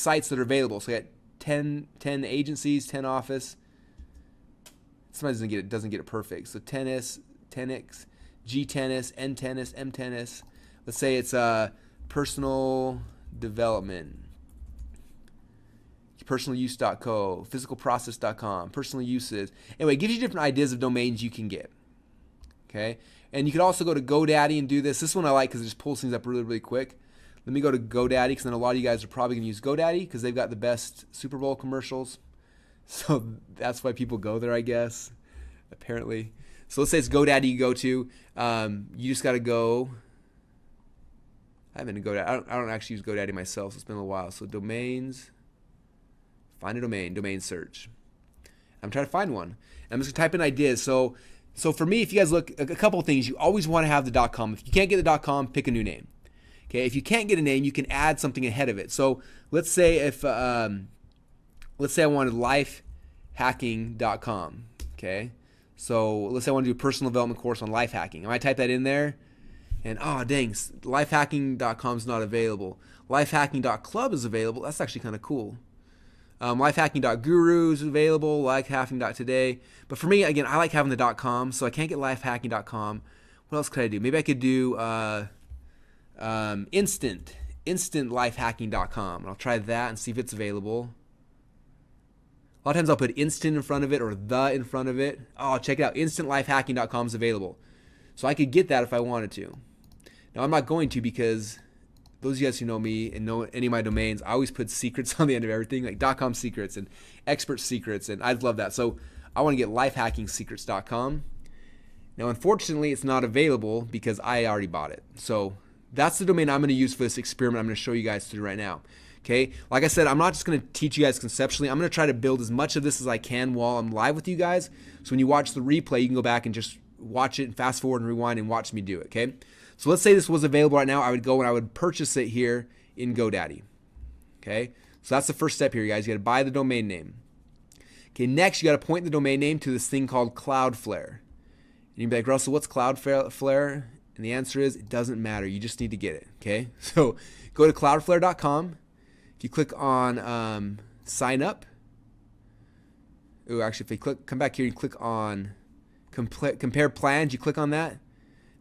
sites that are available. So I got 10 agencies, 10 office. Sometimes doesn't get it perfect. So tennis, Tenix, G tennis, N tennis, M tennis. Let's say it's personal development, personaluse.co, physicalprocess.com, personal uses. Anyway, it gives you different ideas of domains you can get. Okay, and you can also go to GoDaddy and do this. This one I like because it just pulls things up really, really quick. Let me go to GoDaddy because then a lot of you guys are probably going to use GoDaddy because they've got the best Super Bowl commercials. So that's why people go there, I guess, apparently. So let's say it's GoDaddy you go to. You just got to go. I haven't been to GoDaddy. I don't actually use GoDaddy myself, so it's been a little while. So domains, find a domain search. I'm trying to find one. I'm just going to type in ideas. So for me, if you guys look, a couple of things, you always want to have the .com. If you can't get the .com, pick a new name. Okay, if you can't get a name, you can add something ahead of it. So let's say if let's say I wanted lifehacking.com. Okay, so let's say I want to do a personal development course on life hacking. I might type that in there, and oh dang, lifehacking.com is not available. Lifehacking.club is available. That's actually kind of cool. Lifehacking.guru is available. Lifehacking.today. But for me, again, I like having the .com, so I can't get lifehacking.com. What else could I do? Maybe I could do instantlifehacking.com, and I'll try that and see if it's available. A lot of times I'll put instant in front of it or the in front of it. Oh, check it out. Instantlifehacking.com is available. So I could get that if I wanted to. Now I'm not going to because those of you guys who know me and know any of my domains, I always put secrets on the end of everything, like .com secrets and expert secrets, and I love that. So I want to get lifehackingsecrets.com. Now unfortunately it's not available because I already bought it. So that's the domain I'm going to use for this experiment I'm going to show you guys through right now. Okay, like I said, I'm not just going to teach you guys conceptually. I'm going to try to build as much of this as I can while I'm live with you guys. So when you watch the replay, you can go back and just watch it and fast forward and rewind and watch me do it. Okay, so let's say this was available right now. I would go and I would purchase it here in GoDaddy. Okay, so that's the first step here, guys. You got to buy the domain name. Okay, next you got to point the domain name to this thing called Cloudflare. And you'd be like, Russell, what's Cloudflare? And the answer is it doesn't matter. You just need to get it. Okay, so go to cloudflare.com. If you click on sign up, actually, if you come back here and click on compare plans, you click on that.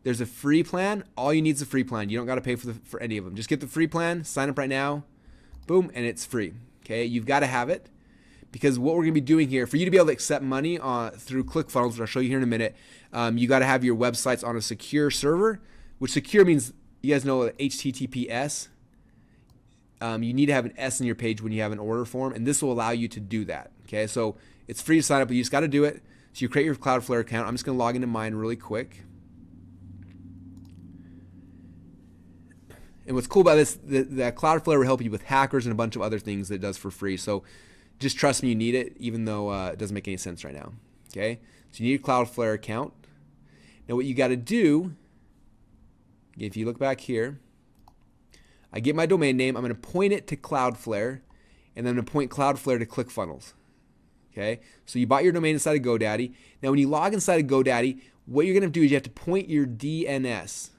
There's a free plan. All you need is a free plan. You don't got to pay for any of them. Just get the free plan, sign up right now, boom, and it's free. Okay, you've got to have it because what we're going to be doing here, for you to be able to accept money through ClickFunnels, which I'll show you here in a minute, you got to have your websites on a secure server, which secure means, you guys know HTTPS. You need to have an S in your page when you have an order form, and this will allow you to do that. Okay, so it's free to sign up, but you just got to do it. So you create your Cloudflare account. I'm just going to log into mine really quick. And what's cool about this, that Cloudflare will help you with hackers and a bunch of other things that it does for free. So just trust me, you need it, even though it doesn't make any sense right now. Okay, so you need a Cloudflare account. Now what you got to do, if you look back here, I get my domain name, I'm going to point it to Cloudflare, and then I'm going to point Cloudflare to ClickFunnels. Okay, so you bought your domain inside of GoDaddy. Now when you log inside of GoDaddy, what you're going to do is you have to point your DNS.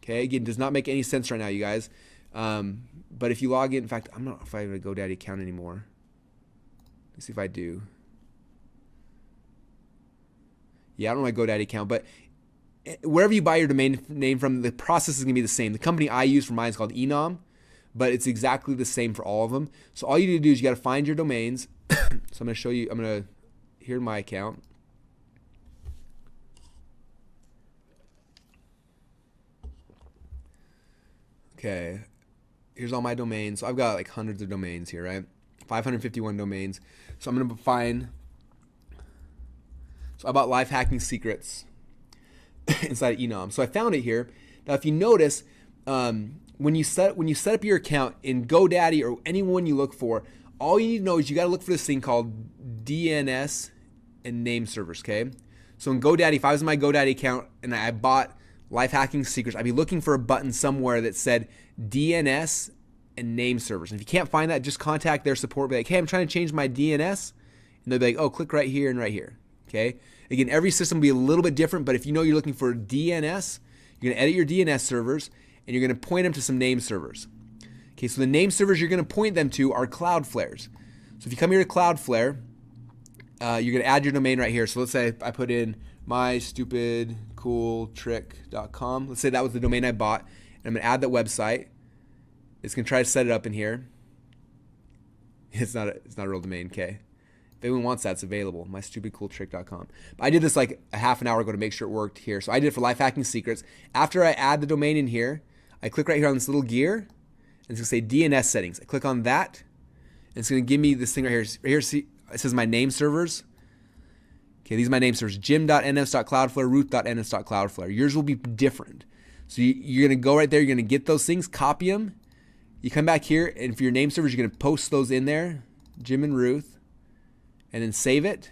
Okay, again, does not make any sense right now, you guys. But if you log in fact, I'm not if I have a GoDaddy account anymore. Let's see if I do. Yeah, I don't have a GoDaddy account, but wherever you buy your domain name from, the process is going to be the same. The company I use for mine is called Enom, but it's exactly the same for all of them. So all you need to do is you got to find your domains. So I'm going to show you, here's my account. Okay, here's all my domains. So I've got like hundreds of domains here, right? 551 domains. So I'm going to find, so I bought Life Hacking Secrets inside of Enom. So I found it here. Now if you notice, when you set up your account in GoDaddy or anyone you look for, all you need to know is you got to look for this thing called DNS and name servers, okay? So in GoDaddy, if I was in my GoDaddy account and I bought Life Hacking Secrets, I'd be looking for a button somewhere that said DNS and name servers. And if you can't find that, just contact their support. Be like, hey, I'm trying to change my DNS. And they'll be like, oh, click right here and right here, okay? Again, every system will be a little bit different, but if you know you're looking for DNS, you're going to edit your DNS servers, and you're going to point them to some name servers. Okay, so the name servers you're going to point them to are Cloudflare's. So if you come here to Cloudflare, you're going to add your domain right here. So let's say I put in mystupidcooltrick.com. Let's say that was the domain I bought. And I'm going to add that website. It's going to try to set it up in here. It's not a real domain, okay. If anyone wants that, it's available. mystupidcooltrick.com. But I did this like a half an hour ago to make sure it worked here. So I did it for Life Hacking Secrets. After I add the domain in here, I click right here on this little gear, and it's going to say DNS settings. I click on that, and it's going to give me this thing right here. Right here, see, it says my name servers. Okay, these are my name servers: jim.ns.cloudflare, ruth.ns.cloudflare. Yours will be different. So you're going to go right there. You're going to get those things, copy them. You come back here, and for your name servers, you're going to post those in there, Jim and Ruth, and then save it.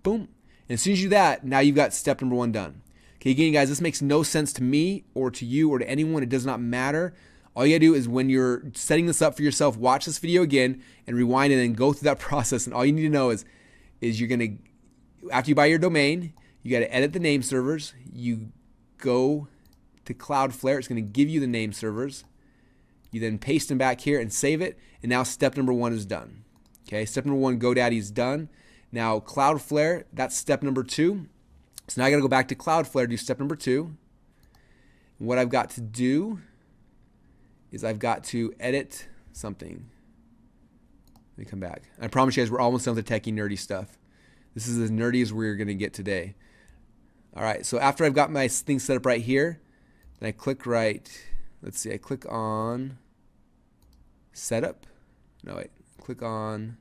Boom. And as soon as you do that, now you've got step number 1 done. Okay, again, guys, this makes no sense to me or to you or to anyone. It does not matter. All you got to do is when you're setting this up for yourself, watch this video again and rewind and then go through that process. And all you need to know is you're going to, after you buy your domain, you got to edit the name servers. You go to Cloudflare. It's going to give you the name servers. You then paste them back here and save it. And now step number 1 is done. Okay, step number 1, GoDaddy is done. Now Cloudflare, that's step number 2. So now I got to go back to Cloudflare, do step number 2. And what I've got to do is I've got to edit something. Let me come back. I promise you guys we're almost done with the techie nerdy stuff. This is as nerdy as we're going to get today. All right, so after I've got my thing set up right here, then I click right. Let's see, I click on setup. No, wait, click on,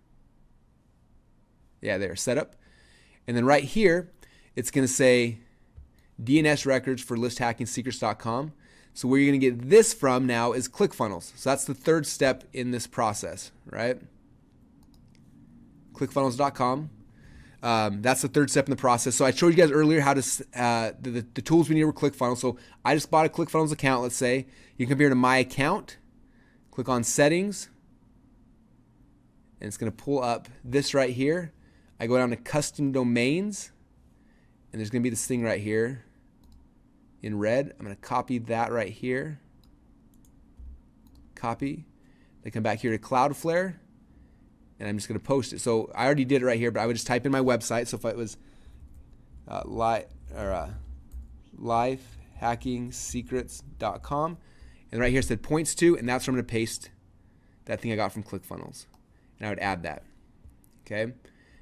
yeah, there, setup. And then right here, it's going to say DNS records for listhackingsecrets.com. So where you're going to get this from now is ClickFunnels. So that's the 3rd step in this process, right? ClickFunnels.com. That's the 3rd step in the process. So I showed you guys earlier how to the tools we need were ClickFunnels. So I just bought a ClickFunnels account. Let's say you can come here to My Account, click on Settings, and it's going to pull up this right here. I go down to Custom Domains, and there's going to be this thing right here in red. I'm going to copy that right here. Copy. Then come back here to Cloudflare, and I'm just going to post it. So I already did it right here, but I would just type in my website. So if it was lifehackingsecrets.com, and right here it said points to, and that's where I'm going to paste that thing I got from ClickFunnels, and I would add that. Okay.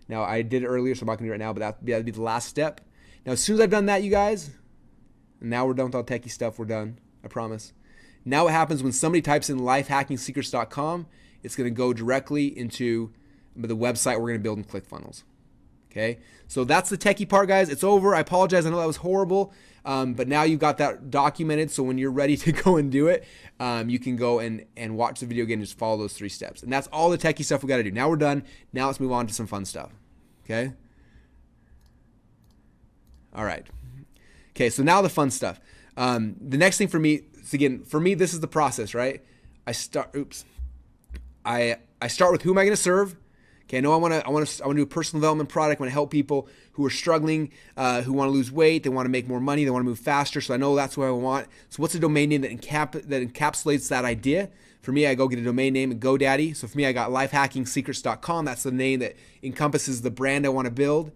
Now I did it earlier, so I'm not going to do it right now, but that'd be the last step. Now as soon as I've done that, you guys, and now we're done with all techie stuff. We're done. I promise. Now what happens when somebody types in lifehackingsecrets.com, it's going to go directly into the website we're going to build in ClickFunnels. Okay, so that's the techie part, guys. It's over. I apologize. I know that was horrible, but now you've got that documented. So when you're ready to go and do it, you can go and watch the video again and just follow those 3 steps. And that's all the techie stuff we got to do. Now we're done. Now let's move on to some fun stuff. Okay. All right. Okay, so now the fun stuff. The next thing for me, so again, for me, this is the process, right? I start with who am I going to serve? Okay, I know I want to do a personal development product. I want to help people who are struggling, who want to lose weight, they want to make more money, they want to move faster. So I know that's what I want. So what's a domain name that encapsulates that idea? For me, I go get a domain name at GoDaddy. So for me, I got lifehackingsecrets.com. That's the name that encompasses the brand I want to build.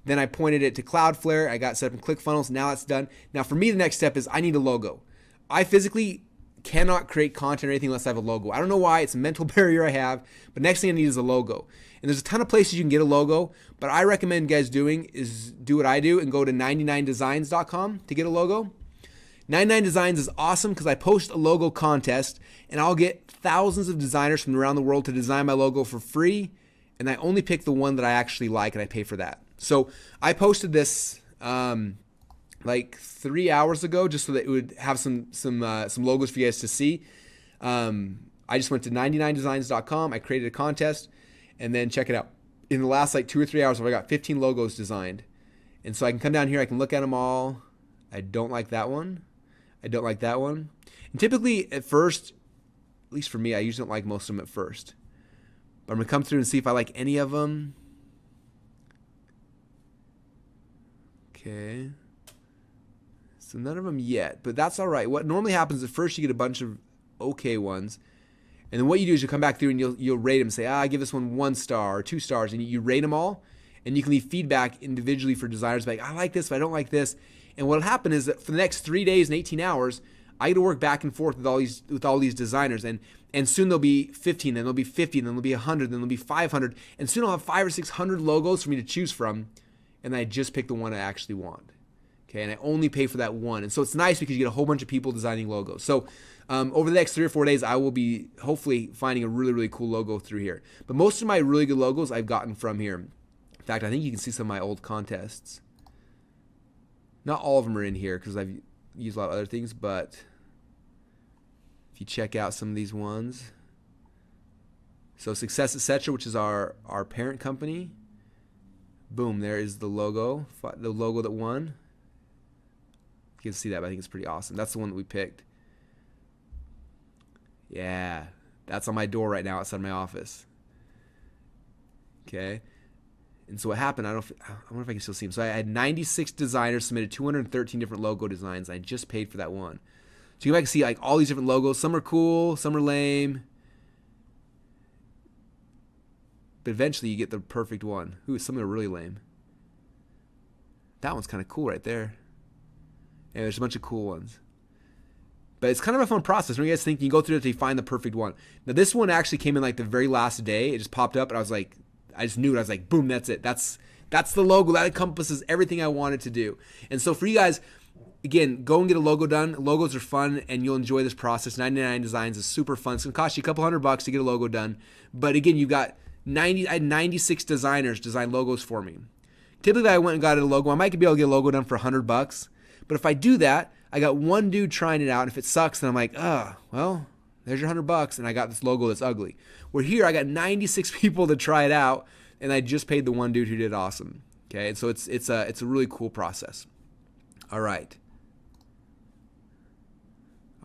Then I pointed it to Cloudflare. I got set up in ClickFunnels. Now it's done. Now for me, the next step is I need a logo. I physically cannot create content or anything unless I have a logo. I don't know why. It's a mental barrier I have. But next thing I need is a logo. And there's a ton of places you can get a logo. But I recommend guys doing is do what I do and go to 99designs.com to get a logo. 99 Designs is awesome because I post a logo contest and I'll get thousands of designers from around the world to design my logo for free. And I only pick the one that I actually like and I pay for that. So I posted this like 3 hours ago just so that it would have some logos for you guys to see. I just went to 99designs.com. I created a contest and then check it out. In the last like 2 or 3 hours, I got 15 logos designed. And so I can come down here, I can look at them all. I don't like that one. I don't like that one. And typically at first, at least for me, I usually don't like most of them at first. But I'm going to come through and see if I like any of them. Okay. So none of them yet, but that's all right. What normally happens at first, you get a bunch of okay ones, And then what you do is you come back through and you'll rate them, say, I give this one 1 star or 2 stars, and you rate them all, and you can leave feedback individually for designers, like, I like this, but I don't like this. And what'll happen is that for the next 3 days and 18 hours, I get to work back and forth with all these designers, and soon there'll be 15, then there'll be 50, then there'll be 100, then there'll be 500, and soon I'll have 500 or 600 logos for me to choose from, and I just pick the one I actually want. Okay, and I only pay for that one. And so it's nice because you get a whole bunch of people designing logos. So over the next 3 or 4 days, I will be hopefully finding a really, really cool logo through here. But most of my really good logos I've gotten from here. In fact, I think you can see some of my old contests. Not all of them are in here because I've used a lot of other things, but if you check out some of these ones. So Success Etc., which is our parent company. Boom, there is the logo that won. You can see that, but I think it's pretty awesome. That's the one that we picked. Yeah, that's on my door right now outside my office. Okay. And so what happened, I wonder if I can still see them. So I had 96 designers submitted 213 different logo designs. I just paid for that one. So you can see like all these different logos. Some are cool, some are lame. But eventually you get the perfect one. Ooh, some are really lame. That one's kind of cool right there. And there's a bunch of cool ones. But it's kind of a fun process. When you guys think, you go through it to find the perfect one. Now this one actually came in like the very last day. It just popped up and I was like, I just knew it. I was like, boom, that's it. That's the logo. That encompasses everything I wanted to do. And so for you guys, again, go and get a logo done. Logos are fun and you'll enjoy this process. 99 Designs is super fun. It's going to cost you a couple $100 to get a logo done. But again, you've got I had 96 designers design logos for me. Typically, I went and got a logo. I might be able to get a logo done for $100. But if I do that, I got one dude trying it out. And if it sucks, then I'm like, well, there's your $100. And I got this logo that's ugly. Where here, I got 96 people to try it out. And I just paid the one dude who did awesome. Okay, and so it's a really cool process. All right.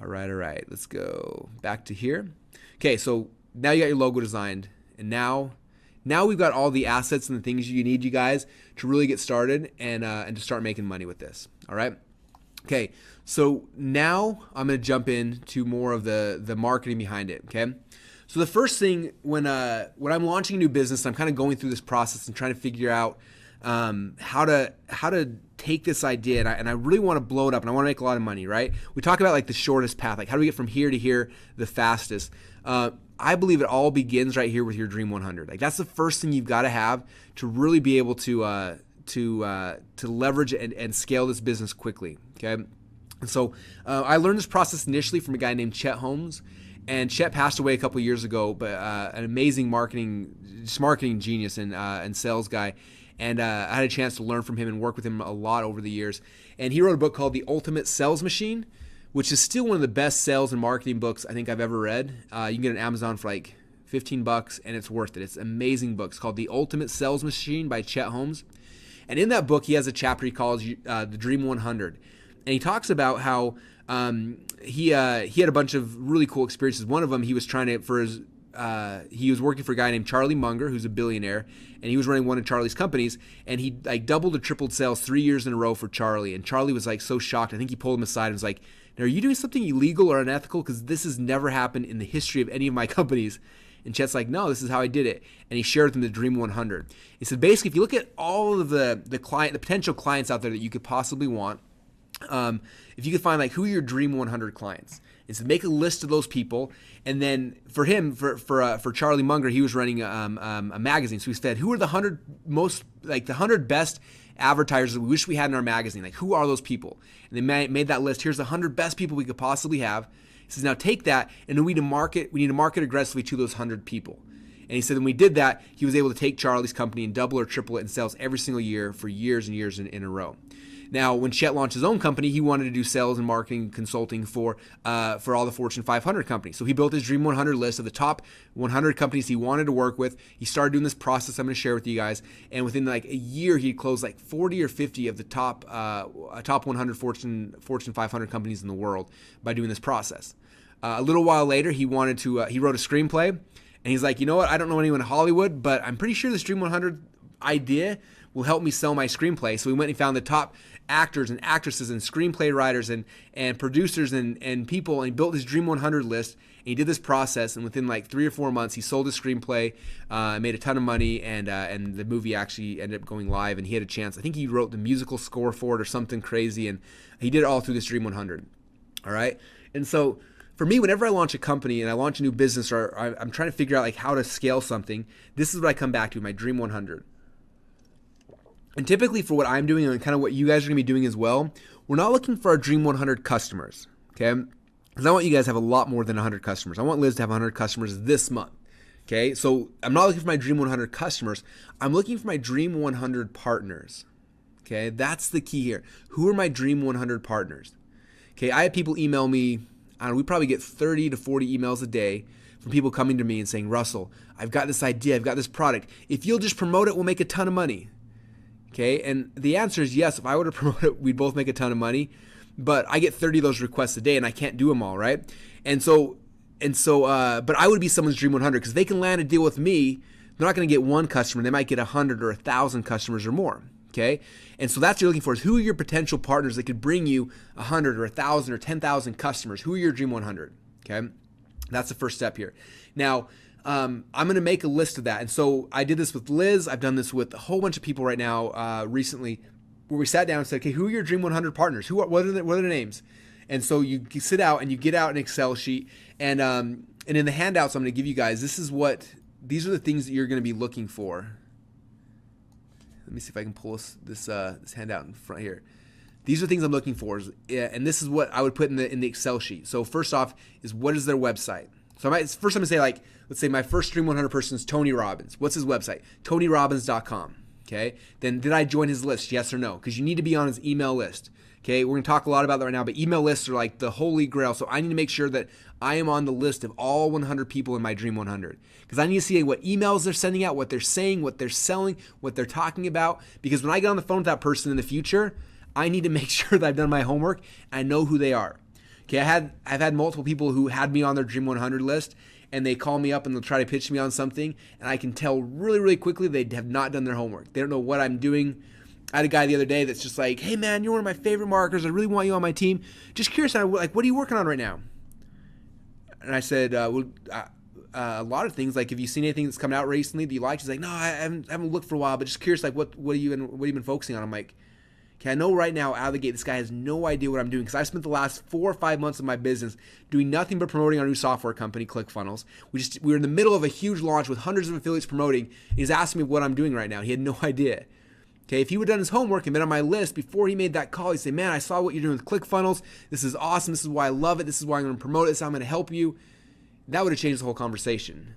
Let's go back to here. Okay, so now you got your logo designed. And now we've got all the assets and the things you need, you guys, to really get started and to start making money with this. All right. Okay. So now I'm going to jump into more of the marketing behind it. Okay. So the first thing when I'm launching a new business, I'm kind of going through this process and trying to figure out how to take this idea and I really want to blow it up and I want to make a lot of money. Right. We talk about like the shortest path, like how do we get from here to here the fastest? I believe it all begins right here with your Dream 100. Like that's the first thing you've got to have to really be able to leverage and scale this business quickly. Okay, and so I learned this process initially from a guy named Chet Holmes, and Chet passed away a couple years ago, but an amazing marketing genius and sales guy. And I had a chance to learn from him and work with him a lot over the years. And he wrote a book called The Ultimate Sales Machine, which is still one of the best sales and marketing books I think I've ever read. You can get it on Amazon for like $15 and it's worth it. It's an amazing book. It's called The Ultimate Sales Machine by Chet Holmes. And in that book, he has a chapter he calls The Dream 100. And he talks about how he had a bunch of really cool experiences. One of them, he was he was working for a guy named Charlie Munger, who's a billionaire, and he was running one of Charlie's companies, and he like doubled or tripled sales 3 years in a row for Charlie. And Charlie was like so shocked. I think he pulled him aside and was like, "Now, are you doing something illegal or unethical? Because this has never happened in the history of any of my companies." And Chet's like, "No, this is how I did it." And he shared with him the Dream 100. He said, basically, if you look at all of the potential clients out there that you could possibly want, if you could find like who are your Dream 100 clients, and so make a list of those people. And then for him, for Charlie Munger, he was running a magazine. So he said, who are the 100 best advertisers that we wish we had in our magazine? Like, who are those people? And they made that list. Here's the 100 best people we could possibly have. He says, now take that, and then we need to market aggressively to those 100 people. And he said when we did that, he was able to take Charlie's company and double or triple it in sales every single year for years and years in a row. Now, when Chet launched his own company, he wanted to do sales and marketing consulting for all the Fortune 500 companies. So he built his Dream 100 list of the top 100 companies he wanted to work with. He started doing this process I'm going to share with you guys. And within like a year, he closed like 40 or 50 of the top 100 Fortune 500 companies in the world by doing this process. A little while later, he wrote a screenplay. And he's like, you know what? I don't know anyone in Hollywood, but I'm pretty sure this Dream 100 idea will help me sell my screenplay. So we went and found the top actors and actresses and screenplay writers and producers and people, and he built his Dream 100 list. And he did this process, and within like 3 or 4 months, he sold his screenplay, made a ton of money, and the movie actually ended up going live, and he had a chance. I think he wrote the musical score for it or something crazy, and he did it all through this Dream 100. All right? And so for me, whenever I launch a company and I launch a new business, or I'm trying to figure out like how to scale something, this is what I come back to, my Dream 100. And typically for what I'm doing and kind of what you guys are going to be doing as well, we're not looking for our Dream 100 customers, okay? Because I want you guys to have a lot more than 100 customers. I want Liz to have 100 customers this month, okay? So I'm not looking for my Dream 100 customers. I'm looking for my Dream 100 partners, okay? That's the key here. Who are my Dream 100 partners? Okay, I have people email me. I don't know, we probably get 30 to 40 emails a day from people coming to me and saying, Russell, I've got this idea, I've got this product. If you'll just promote it, we'll make a ton of money. Okay, and the answer is yes. If I were to promote it, we'd both make a ton of money. But I get 30 of those requests a day, and I can't do them all, right? But I would be someone's Dream 100, because they can land a deal with me. They're not going to get one customer. They might get 100 or 1,000 customers or more. Okay, and so that's what you're looking for, is who are your potential partners that could bring you 100 or 1,000 or 10,000 customers? Who are your Dream 100? Okay, that's the first step here. Now, I'm going to make a list of that. And so I did this with Liz. I've done this with a whole bunch of people right now recently, where we sat down and said, okay, who are your Dream 100 partners? What are their names? And so you sit out and you get out an Excel sheet. And in the handouts I'm going to give you guys, these are the things that you're going to be looking for. Let me see if I can pull this handout in front here. These are things I'm looking for, and this is what I would put in the Excel sheet. So first off is, what is their website? So first I'm going to say, like, let's say my first Dream 100 person is Tony Robbins. What's his website? TonyRobbins.com. Okay. Then did I join his list? Yes or no? Because you need to be on his email list. Okay. We're going to talk a lot about that right now, but email lists are like the holy grail. So I need to make sure that I am on the list of all 100 people in my Dream 100, because I need to see what emails they're sending out, what they're saying, what they're selling, what they're talking about. Because when I get on the phone with that person in the future, I need to make sure that I've done my homework and I know who they are. Okay, I've had multiple people who had me on their Dream 100 list, and they call me up and they'll try to pitch me on something, and I can tell really, really quickly they have not done their homework. They don't know what I'm doing. I had a guy the other day that's just like, hey man, you're one of my favorite marketers. I really want you on my team. Just curious, like, what are you working on right now? And I said, a lot of things. Like, have you seen anything that's come out recently that you liked? He's like, no, I haven't looked for a while, but just curious, like, what have you been focusing on? I'm like, okay, I know right now out of the gate, this guy has no idea what I'm doing, because I spent the last 4 or 5 months of my business doing nothing but promoting our new software company, ClickFunnels. We were in the middle of a huge launch with hundreds of affiliates promoting. And he's asking me what I'm doing right now. He had no idea. Okay, if he would have done his homework and been on my list before he made that call, he'd say, man, I saw what you're doing with ClickFunnels. This is awesome. This is why I love it. This is why I'm going to promote it. This is how I'm going to help you. That would have changed the whole conversation.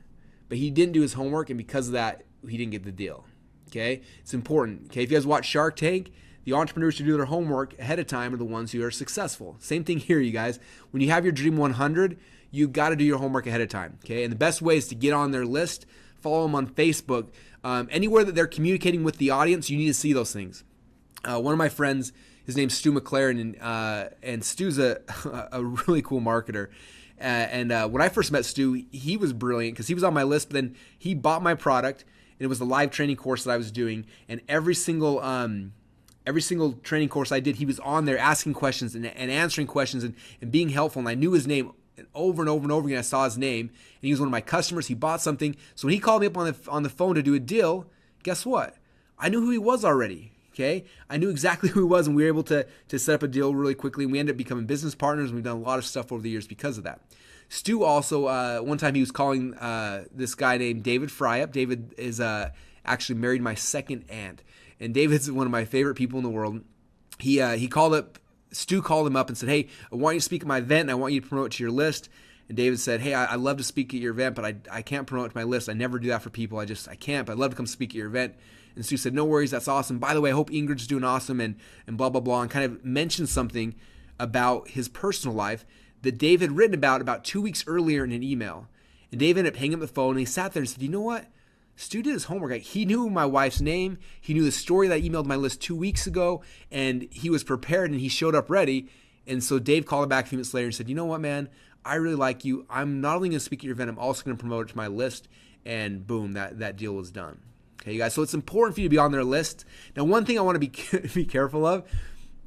But he didn't do his homework, and because of that, he didn't get the deal. Okay, it's important. Okay, if you guys watch Shark Tank, the entrepreneurs who do their homework ahead of time are the ones who are successful. Same thing here, you guys. When you have your Dream 100, you got to do your homework ahead of time. Okay, and the best way is to get on their list, follow them on Facebook. Anywhere that they're communicating with the audience, you need to see those things. One of my friends, his name's Stu McLaren, and Stu's a really cool marketer. When I first met Stu, he was brilliant because he was on my list, but then he bought my product, and it was the live training course that I was doing, and every single training course I did, he was on there asking questions and answering questions and being helpful, and I knew his name. And over again, I saw his name, and he was one of my customers. He bought something. So when he called me up on the phone to do a deal, guess what? I knew who he was already. Okay, I knew exactly who he was, and we were able to set up a deal really quickly. And we ended up becoming business partners, and we've done a lot of stuff over the years because of that. Stu also, one time he was calling this guy named David Fry up. David is actually married my second aunt, and David's one of my favorite people in the world. He called up. Stu called him up and said, hey, I want you to speak at my event, and I want you to promote it to your list. And David said, hey, I love to speak at your event, but I can't promote it to my list. I never do that for people. I can't, but I'd love to come speak at your event. And Stu said, no worries, that's awesome. By the way, I hope Ingrid's doing awesome, and blah, blah, blah, and kind of mentioned something about his personal life that David had written about 2 weeks earlier in an email. And David ended up hanging up the phone, and he sat there and said, you know what? Stu did his homework. Like, he knew my wife's name. He knew the story that I emailed my list 2 weeks ago, and he was prepared, and he showed up ready. And so Dave called him back a few minutes later and said, you know what, man? I really like you. I'm not only going to speak at your event, I'm also going to promote it to my list. And boom, that deal was done. Okay, you guys. So it's important for you to be on their list. Now, one thing I want to be careful of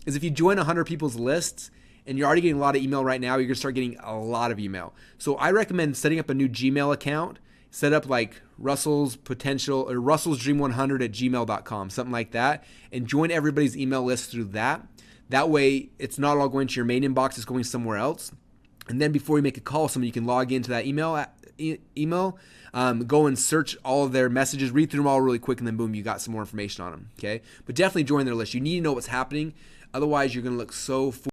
is if you join 100 people's lists and you're already getting a lot of email right now, you're going to start getting a lot of email. So I recommend setting up a new Gmail account. Set up like Russell's Potential or Russell's Dream 100 at gmail.com, something like that, and join everybody's email list through that. That way, it's not all going to your main inbox, it's going somewhere else. And then before you make a call with someone, you can log into that email, go and search all of their messages, read through them all really quick, and then boom, you got some more information on them, okay? But definitely join their list. You need to know what's happening. Otherwise, you're going to look so foolish